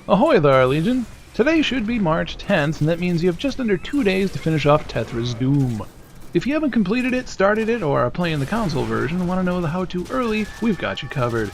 Ahoy thar, Legion! Today should be March 10th, and that means you have just under 2 days to finish off Tethra's Doom. If you haven't completed it, started it, or are playing the console version and want to know the how-to early, we've got you covered.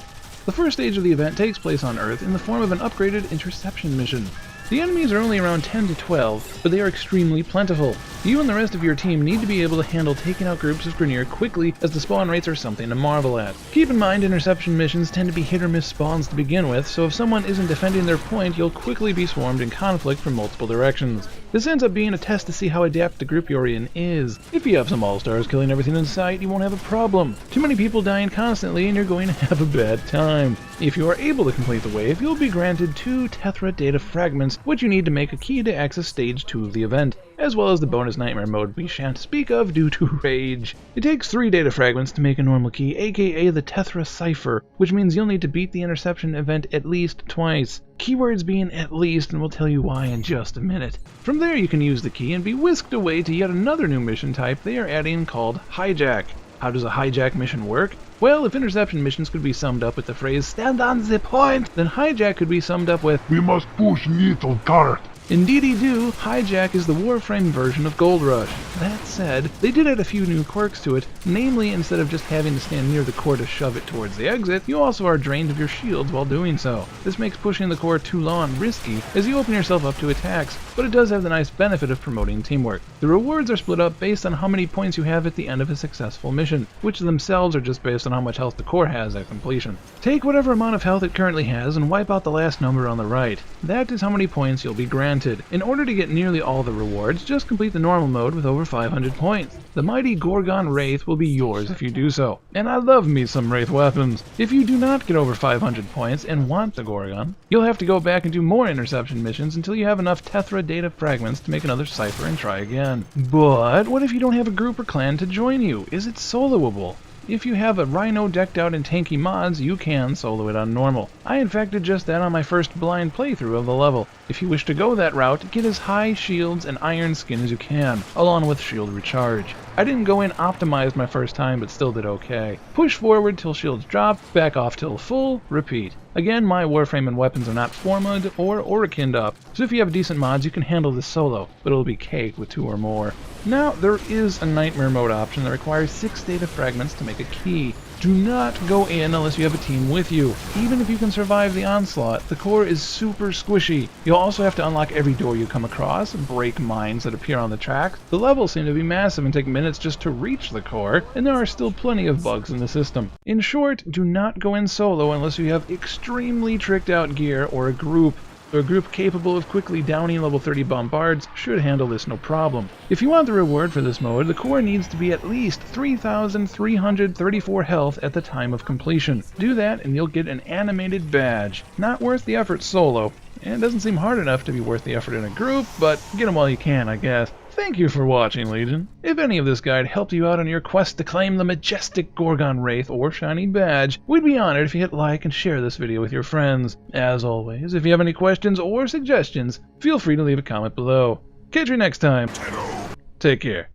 The first stage of the event takes place on Earth in the form of an upgraded interception mission. The enemies are only around 10 to 12, but they are extremely plentiful. You and the rest of your team need to be able to handle taking out groups of Grineer quickly, as the spawn rates are something to marvel at. Keep in mind, interception missions tend to be hit or miss spawns to begin with, so if someone isn't defending their point, you'll quickly be swarmed in conflict from multiple directions. This ends up being a test to see how adept the group you're in is. If you have some all-stars killing everything in sight, you won't have a problem. Too many people dying constantly and you're going to have a bad time. If you are able to complete the wave, you'll be granted 2 Tethra data fragments, which you need to make a key to access stage 2 of the event, as well as the bonus nightmare mode we shan't speak of due to rage. It takes 3 data fragments to make a normal key, aka the Tethra cipher, which means you'll need to beat the interception event at least twice. Keywords being at least, and we'll tell you why in just a minute. From there you can use the key and be whisked away to yet another new mission type they are adding called Hijack. How does a hijack mission work? Well, if interception missions could be summed up with the phrase, "Stand on the point," then Hijack could be summed up with, "We must push little cart." Indeedy do, Hijack is the Warframe version of Gold Rush. That said, they did add a few new quirks to it, namely instead of just having to stand near the core to shove it towards the exit, you also are drained of your shields while doing so. This makes pushing the core too long risky, as you open yourself up to attacks, but it does have the nice benefit of promoting teamwork. The rewards are split up based on how many points you have at the end of a successful mission, which themselves are just based on how much health the core has at completion. Take whatever amount of health it currently has and wipe out the last number on the right. That is how many points you'll be granted. In order to get nearly all the rewards, just complete the normal mode with over 500 points. The mighty Gorgon Wraith will be yours if you do so, and I love me some Wraith weapons. If you do not get over 500 points and want the Gorgon, you'll have to go back and do more interception missions until you have enough Tethra data fragments to make another cipher and try again. But what if you don't have a group or clan to join you? Is it soloable? If you have a Rhino decked out in tanky mods, you can solo it on normal. I in fact did just that on my first blind playthrough of the level. If you wish to go that route, get as high shields and iron skin as you can, along with shield recharge. I didn't go in optimized my first time, but still did okay. Push forward till shields drop, back off till full, repeat. Again, my Warframe and weapons are not Formud or Aurikined up, so if you have decent mods you can handle this solo, but it'll be cake with 2 or more. Now, there is a nightmare mode option that requires 6 data fragments to make a key. Do not go in unless you have a team with you. Even if you can survive the onslaught, the core is super squishy. You'll also have to unlock every door you come across, break mines that appear on the tracks. The levels seem to be massive and take minutes just to reach the core, and there are still plenty of bugs in the system. In short, do not go in solo unless you have extremely tricked out gear or a group. A group capable of quickly downing level 30 bombards should handle this no problem. If you want the reward for this mode, the core needs to be at least 3,334 health at the time of completion. Do that and you'll get an animated badge. Not worth the effort solo, and it doesn't seem hard enough to be worth the effort in a group, but get them while you can, I guess. Thank you for watching, Legion. If any of this guide helped you out on your quest to claim the majestic Gorgon Wraith or shiny badge, we'd be honored if you hit like and share this video with your friends. As always, if you have any questions or suggestions, feel free to leave a comment below. Catch you next time. Take care.